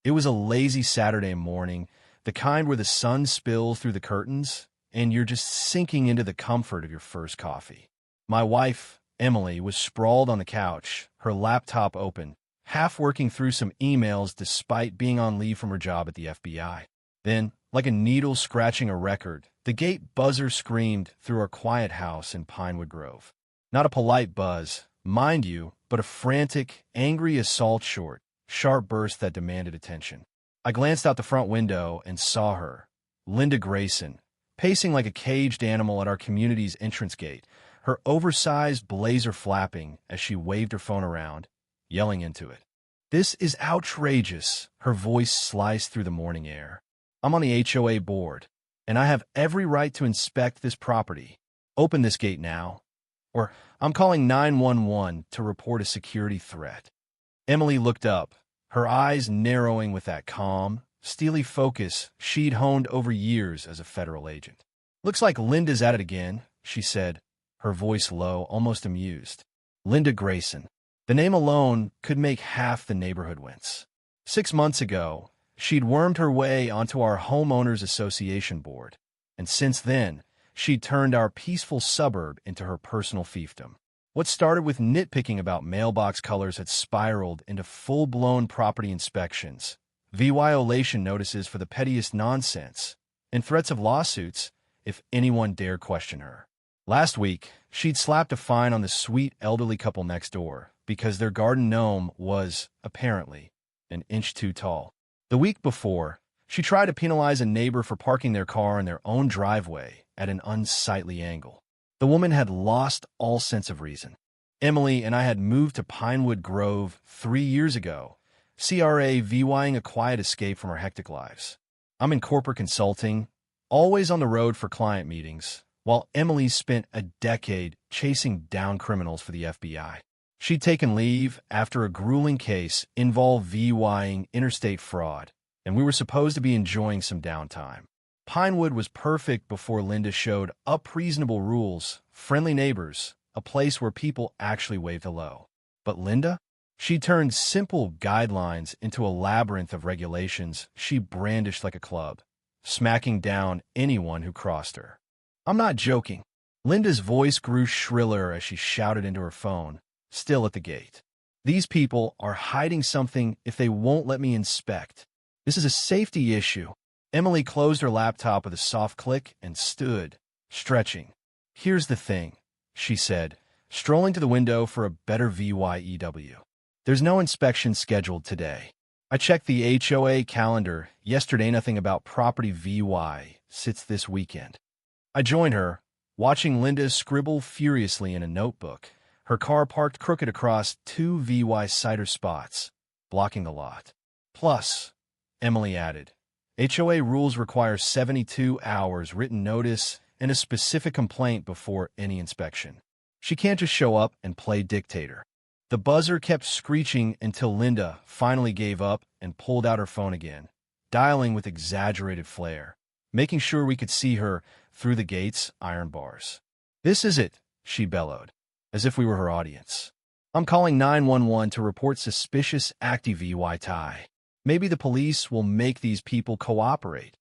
It was a lazy Saturday morning, the kind where the sun spills through the curtains and you're just sinking into the comfort of your first coffee. My wife, Emily, was sprawled on the couch, her laptop open, half working through some emails despite being on leave from her job at the FBI. Then, like a needle scratching a record, the gate buzzer screamed through our quiet house in Pinewood Grove. Not a polite buzz, mind you, but a frantic, angry assault short, sharp burst that demanded attention. I glanced out the front window and saw her, Linda Grayson, pacing like a caged animal at our community's entrance gate, her oversized blazer flapping as she waved her phone around, yelling into it. "This is outrageous," her voice sliced through the morning air. "I'm on the HOA board, and I have every right to inspect this property. Open this gate now, or I'm calling 911 to report a security threat." Emily looked up, her eyes narrowing with that calm, steely focus she'd honed over years as a federal agent. "Looks like Linda's at it again," she said, her voice low, almost amused. Linda Grayson. The name alone could make half the neighborhood wince. 6 months ago, she'd wormed her way onto our homeowners association board, and since then, she'd turned our peaceful suburb into her personal fiefdom. What started with nitpicking about mailbox colors had spiraled into full-blown property inspections, violation notices for the pettiest nonsense, and threats of lawsuits if anyone dared question her. Last week, she'd slapped a fine on the sweet elderly couple next door because their garden gnome was, apparently, an inch too tall. The week before, she tried to penalize a neighbor for parking their car in their own driveway at an unsightly angle. The woman had lost all sense of reason. Emily and I had moved to Pinewood Grove 3 years ago, CRA VYing a quiet escape from our hectic lives. I'm in corporate consulting, always on the road for client meetings, while Emily spent a decade chasing down criminals for the FBI. She'd taken leave after a grueling case involved VYing interstate fraud, and we were supposed to be enjoying some downtime. Pinewood was perfect before Linda showed up reasonable rules, friendly neighbors, a place where people actually waved hello. But Linda? She turned simple guidelines into a labyrinth of regulations she brandished like a club, smacking down anyone who crossed her. "I'm not joking." Linda's voice grew shriller as she shouted into her phone, still at the gate. "These people are hiding something if they won't let me inspect. This is a safety issue." Emily closed her laptop with a soft click and stood, stretching. "Here's the thing," she said, strolling to the window for a better VYEW. "There's no inspection scheduled today. I checked the HOA calendar yesterday. Nothing about property VY sits this weekend." I joined her, watching Linda scribble furiously in a notebook, her car parked crooked across 2 VY cider spots, blocking the lot. "Plus," Emily added, "HOA rules require 72 hours written notice and a specific complaint before any inspection. She can't just show up and play dictator." The buzzer kept screeching until Linda finally gave up and pulled out her phone again, dialing with exaggerated flair, making sure we could see her through the gate's iron bars. "This is it," she bellowed, as if we were her audience. "I'm calling 911 to report suspicious active VY tie. Maybe the police will make these people cooperate."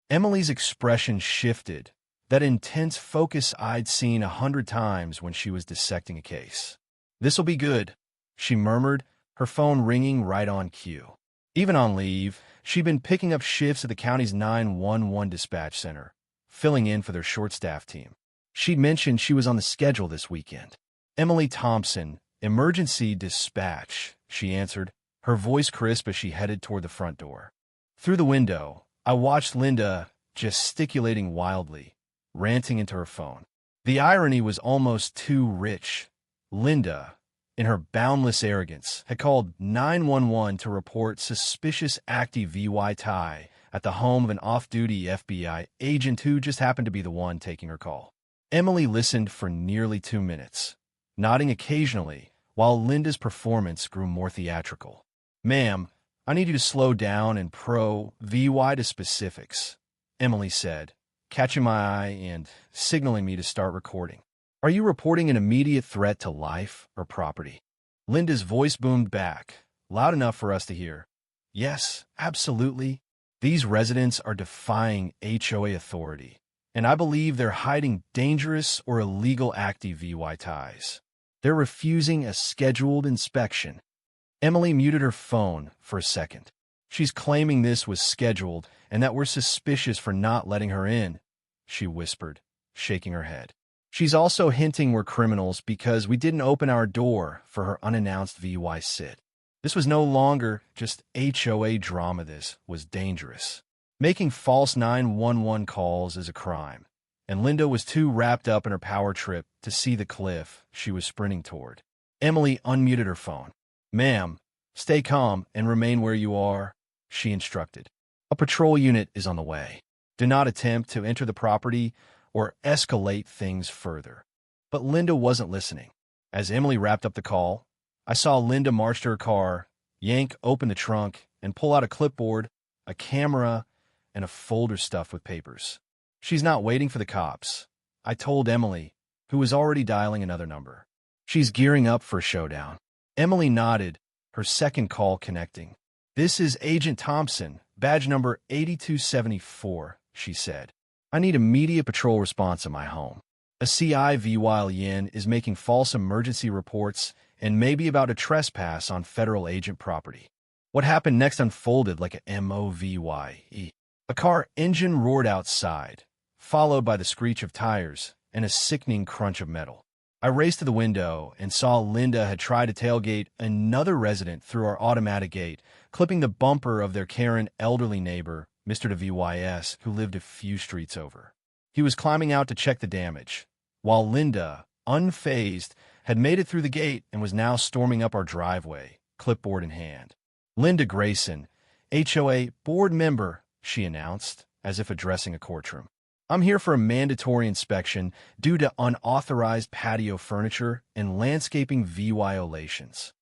Emily's expression shifted, that intense focus I'd seen 100 times when she was dissecting a case. "This'll be good," she murmured, her phone ringing right on cue. Even on leave, she'd been picking up shifts at the county's 911 dispatch center, filling in for their short-staffed team. She'd mentioned she was on the schedule this weekend. "Emily Thompson, emergency dispatch," she answered, her voice crisp as she headed toward the front door. Through the window, I watched Linda gesticulating wildly, ranting into her phone. The irony was almost too rich. Linda, in her boundless arrogance, had called 911 to report suspicious active VY tie at the home of an off-duty FBI agent who just happened to be the one taking her call. Emily listened for nearly 2 minutes, nodding occasionally while Linda's performance grew more theatrical. "Ma'am, I need you to slow down and VY to specifics," Emily said, catching my eye and signaling me to start recording. "Are you reporting an immediate threat to life or property?" Linda's voice boomed back, loud enough for us to hear. Yes, absolutely. These residents are defying HOA authority, and I believe they're hiding dangerous or illegal active VY ties. They're refusing a scheduled inspection. Emily muted her phone for a second. She's claiming this was scheduled and that we're suspicious for not letting her in, she whispered, shaking her head. She's also hinting we're criminals because we didn't open our door for her unannounced VY sit. This was no longer just HOA drama. This was dangerous. Making false 911 calls is a crime, and Linda was too wrapped up in her power trip to see the cliff she was sprinting toward. Emily unmuted her phone. "Ma'am, stay calm and remain where you are," she instructed. "A patrol unit is on the way. Do not attempt to enter the property or escalate things further." But Linda wasn't listening. As Emily wrapped up the call, I saw Linda march to her car, yank open the trunk, and pull out a clipboard, a camera, and a folder stuffed with papers. "She's not waiting for the cops," I told Emily, who was already dialing another number. "She's gearing up for a showdown." Emily nodded, her second call connecting. "This is Agent Thompson, badge number 8274, she said. "I need immediate patrol response at my home. A CIV Yin is making false emergency reports and may be about a trespass on federal agent property." What happened next unfolded like a MOVYE. A car engine roared outside, followed by the screech of tires and a sickening crunch of metal. I raced to the window and saw Linda had tried to tailgate another resident through our automatic gate, clipping the bumper of their Karen elderly neighbor, Mr. DeVYS, who lived a few streets over. He was climbing out to check the damage, while Linda, unfazed, had made it through the gate and was now storming up our driveway, clipboard in hand. "Linda Grayson, HOA board member," she announced, as if addressing a courtroom. "I'm here for a mandatory inspection due to unauthorized patio furniture and landscaping violations."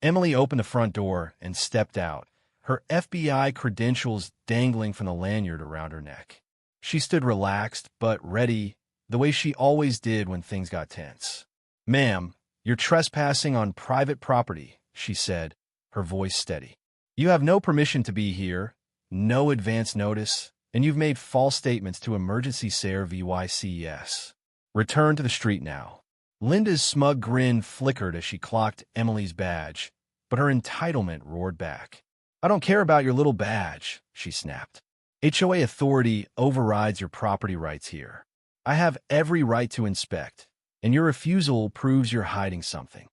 Emily opened the front door and stepped out, her FBI credentials dangling from the lanyard around her neck. She stood relaxed but ready, the way she always did when things got tense. "Ma'am, you're trespassing on private property," she said, her voice steady. "You have no permission to be here, no advance notice, and you've made false statements to Emergency SARE VYCES. Return to the street now." Linda's smug grin flickered as she clocked Emily's badge, but her entitlement roared back. "I don't care about your little badge," she snapped. "HOA authority overrides your property rights here. I have every right to inspect, and your refusal proves you're hiding something."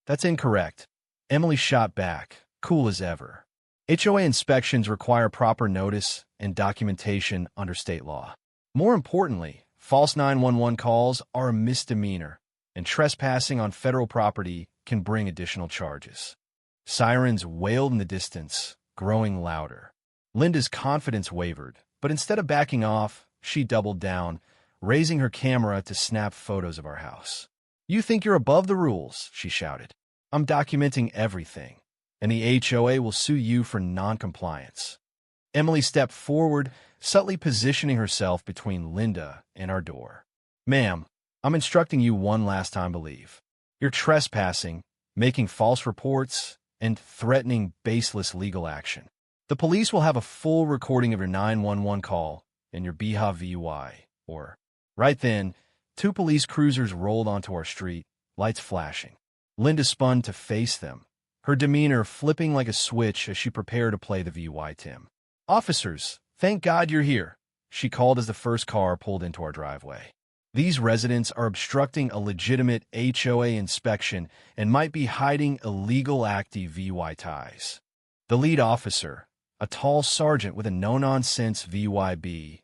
"That's incorrect," Emily shot back, cool as ever. "HOA inspections require proper notice and documentation under state law. More importantly, false 911 calls are a misdemeanor, and trespassing on federal property can bring additional charges." Sirens wailed in the distance, growing louder. Linda's confidence wavered, but instead of backing off, she doubled down, raising her camera to snap photos of our house. "You think you're above the rules," she shouted. "I'm documenting everything, and the HOA will sue you for non-compliance." Emily stepped forward, subtly positioning herself between Linda and our door. "Ma'am, I'm instructing you one last time to leave. You're trespassing, making false reports, and threatening baseless legal action. The police will have a full recording of your 911 call and your BHA-VY, or..." Right then, two police cruisers rolled onto our street, lights flashing. Linda spun to face them, her demeanor flipping like a switch as she prepared to play the VY Tim. "Officers, thank God you're here," she called as the first car pulled into our driveway. "These residents are obstructing a legitimate HOA inspection and might be hiding illegal active VY ties." The lead officer, a tall sergeant with a no-nonsense VYB,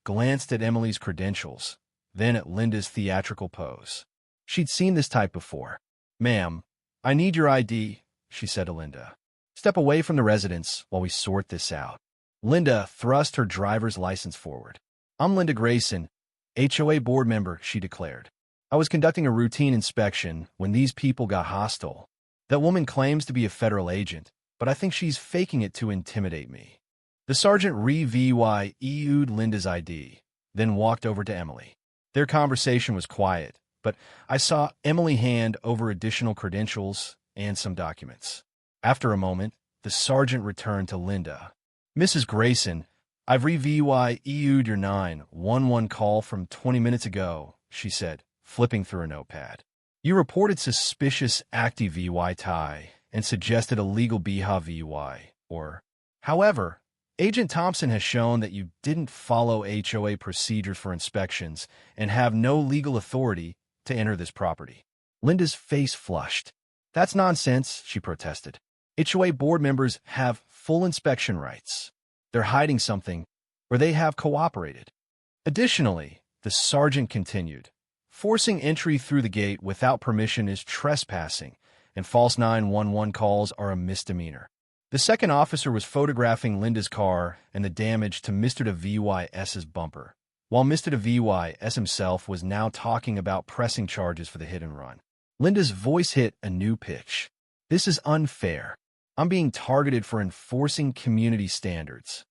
glanced at Emily's credentials, then at Linda's theatrical pose. She'd seen this type before. "Ma'am, I need your ID," she said to Linda. "Step away from the residence while we sort this out." Linda thrust her driver's license forward. "I'm Linda Grayson, HOA board member," she declared. "I was conducting a routine inspection when these people got hostile. That woman claims to be a federal agent, but I think she's faking it to intimidate me." The sergeant re-VYE'd Linda's ID, then walked over to Emily. Their conversation was quiet, but I saw Emily hand over additional credentials and some documents. After a moment, the sergeant returned to Linda. "Mrs. Grayson, I've re-VYEU'd your 911 call from 20 minutes ago," she said, flipping through a notepad. "You reported suspicious active VY tie and suggested illegal BHA VY, or... However, Agent Thompson has shown that you didn't follow HOA procedures for inspections and have no legal authority to enter this property." Linda's face flushed. "That's nonsense," she protested. "HOA board members have full inspection rights. They're hiding something, or they have cooperated." Additionally, the sergeant continued, "Forcing entry through the gate without permission is trespassing, and false 911 calls are a misdemeanor." The second officer was photographing Linda's car and the damage to Mr. de VYS's bumper, while Mr. de VYS himself was now talking about pressing charges for the hit and run. Linda's voice hit a new pitch. "This is unfair. I'm being targeted for enforcing community standards."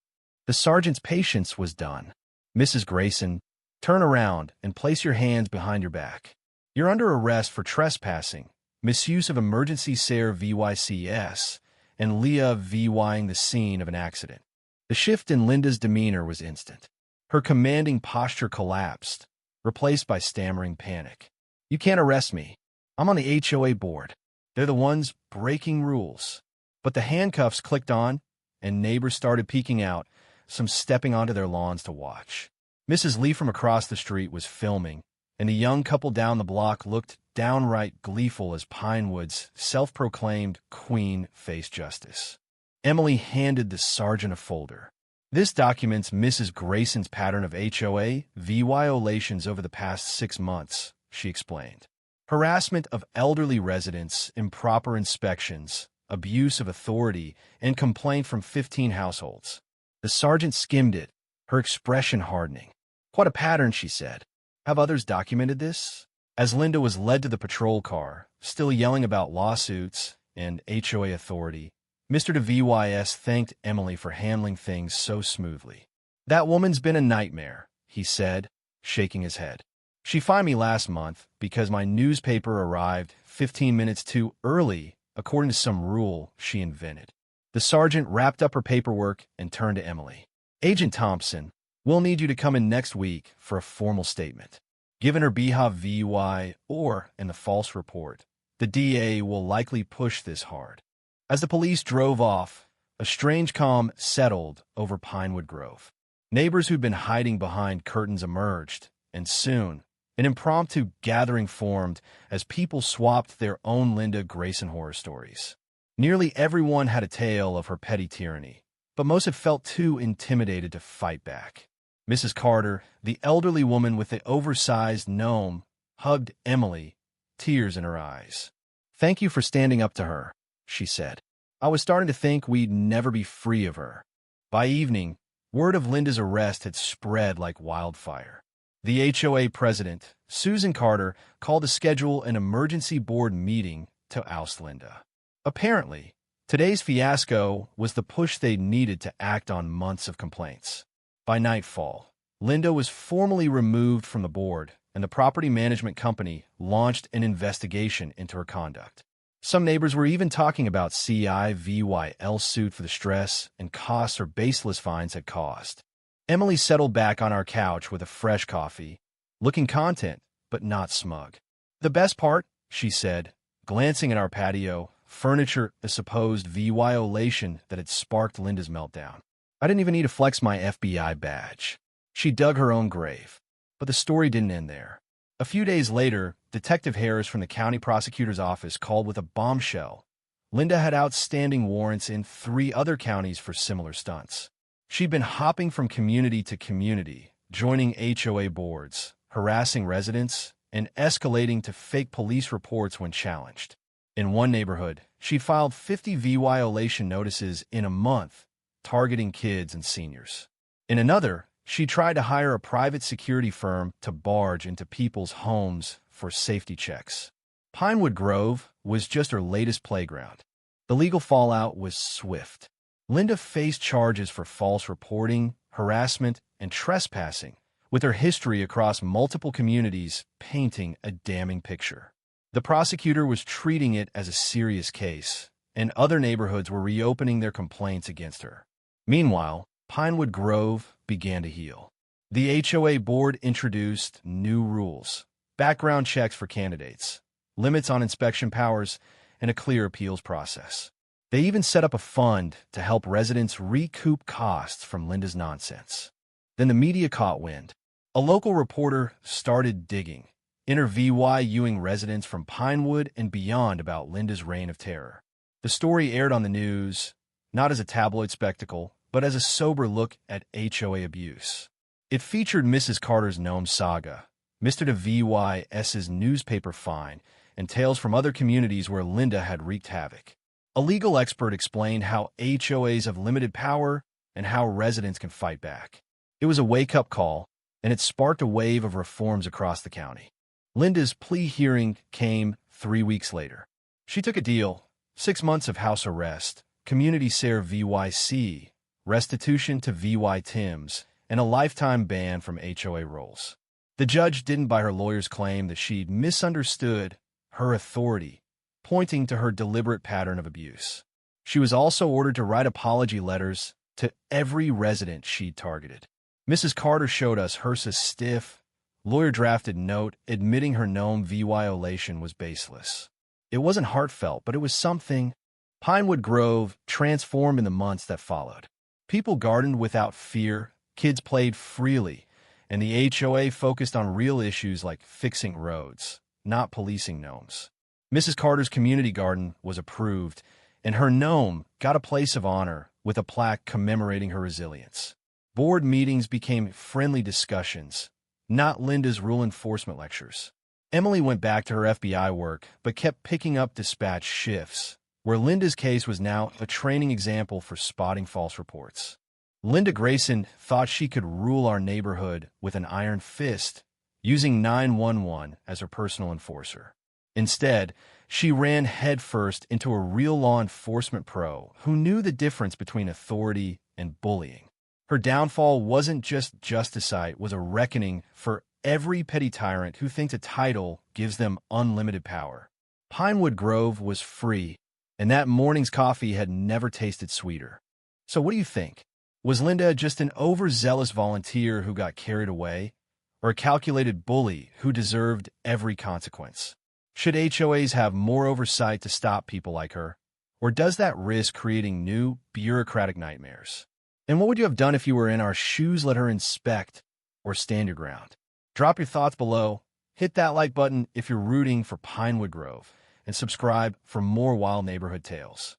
The sergeant's patience was done. "Mrs. Grayson, turn around and place your hands behind your back. You're under arrest for trespassing, misuse of emergency SARE VYCS, and Leah VYing the scene of an accident." The shift in Linda's demeanor was instant. Her commanding posture collapsed, replaced by stammering panic. "You can't arrest me. I'm on the HOA board. They're the ones breaking rules." But the handcuffs clicked on, and neighbors started peeking out, some stepping onto their lawns to watch. Mrs. Lee from across the street was filming, and the young couple down the block looked downright gleeful as Pinewood's self-proclaimed queen faced justice. Emily handed the sergeant a folder. "This documents Mrs. Grayson's pattern of HOA violations over the past 6 months," she explained. "Harassment of elderly residents, improper inspections, abuse of authority, and complaint from 15 households." The sergeant skimmed it, her expression hardening. "Quite a pattern," she said. "Have others documented this?" As Linda was led to the patrol car, still yelling about lawsuits and HOA authority, Mr. de VYS thanked Emily for handling things so smoothly. "That woman's been a nightmare," he said, shaking his head. "She fined me last month because my newspaper arrived 15 minutes too early, according to some rule she invented." The sergeant wrapped up her paperwork and turned to Emily. "Agent Thompson, we'll need you to come in next week for a formal statement. Given her BHA VY or in the false report, the DA will likely push this hard." As the police drove off, a strange calm settled over Pinewood Grove. Neighbors who'd been hiding behind curtains emerged, and soon, an impromptu gathering formed as people swapped their own Linda Grayson horror stories. Nearly everyone had a tale of her petty tyranny, but most had felt too intimidated to fight back. Mrs. Carter, the elderly woman with the oversized gnome, hugged Emily, tears in her eyes. "Thank you for standing up to her," she said. "I was starting to think we'd never be free of her." By evening, word of Linda's arrest had spread like wildfire. The HOA president, Susan Carter, called to schedule an emergency board meeting to oust Linda. Apparently, today's fiasco was the push they needed to act on months of complaints. By nightfall, Linda was formally removed from the board, and the property management company launched an investigation into her conduct. Some neighbors were even talking about CIVYL suit for the stress and costs her baseless fines had caused. Emily settled back on our couch with a fresh coffee, looking content, but not smug. "The best part," she said, glancing at our patio, furniture, a supposed violation that had sparked Linda's meltdown. "I didn't even need to flex my FBI badge." She dug her own grave. But the story didn't end there. A few days later, Detective Harris from the county prosecutor's office called with a bombshell. Linda had outstanding warrants in 3 other counties for similar stunts. She'd been hopping from community to community, joining HOA boards, harassing residents, and escalating to fake police reports when challenged. In one neighborhood, she'd filed 50 violation notices in a month, targeting kids and seniors. In another, she tried to hire a private security firm to barge into people's homes for safety checks. Pinewood Grove was just her latest playground. The legal fallout was swift. Linda faced charges for false reporting, harassment, and trespassing, with her history across multiple communities painting a damning picture. The prosecutor was treating it as a serious case, and other neighborhoods were reopening their complaints against her. Meanwhile, Pinewood Grove began to heal. The HOA board introduced new rules, background checks for candidates, limits on inspection powers, and a clear appeals process. They even set up a fund to help residents recoup costs from Linda's nonsense. Then the media caught wind. A local reporter started digging, interviewing residents from Pinewood and beyond about Linda's reign of terror. The story aired on the news, not as a tabloid spectacle, but as a sober look at HOA abuse. It featured Mrs. Carter's gnome saga, Mr. DeVYS's newspaper fine, and tales from other communities where Linda had wreaked havoc. A legal expert explained how HOAs have limited power and how residents can fight back. It was a wake-up call, and it sparked a wave of reforms across the county. Linda's plea hearing came 3 weeks later. She took a deal: 6 months of house arrest, community service VYC, restitution to VY Tims, and a lifetime ban from HOA rolls. The judge didn't buy her lawyer's claim that she'd misunderstood her authority, pointing to her deliberate pattern of abuse. She was also ordered to write apology letters to every resident she'd targeted. Mrs. Carter showed us HRSA's stiff, lawyer-drafted note admitting her gnome violation was baseless. It wasn't heartfelt, but it was something. Pinewood Grove transformed in the months that followed. People gardened without fear, kids played freely, and the HOA focused on real issues like fixing roads, not policing gnomes. Mrs. Carter's community garden was approved, and her gnome got a place of honor with a plaque commemorating her resilience. Board meetings became friendly discussions, not Linda's rule enforcement lectures. Emily went back to her FBI work, but kept picking up dispatch shifts, where Linda's case was now a training example for spotting false reports. Linda Grayson thought she could rule our neighborhood with an iron fist, using 911 as her personal enforcer. Instead, she ran headfirst into a real law enforcement pro who knew the difference between authority and bullying. Her downfall wasn't just justicide, it was a reckoning for every petty tyrant who thinks a title gives them unlimited power. Pinewood Grove was free, and that morning's coffee had never tasted sweeter. So what do you think? Was Linda just an overzealous volunteer who got carried away, or a calculated bully who deserved every consequence? Should HOAs have more oversight to stop people like her, or does that risk creating new bureaucratic nightmares? And what would you have done if you were in our shoes? Let her inspect or stand your ground? Drop your thoughts below, hit that like button if you're rooting for Pinewood Grove, and subscribe for more wild neighborhood tales.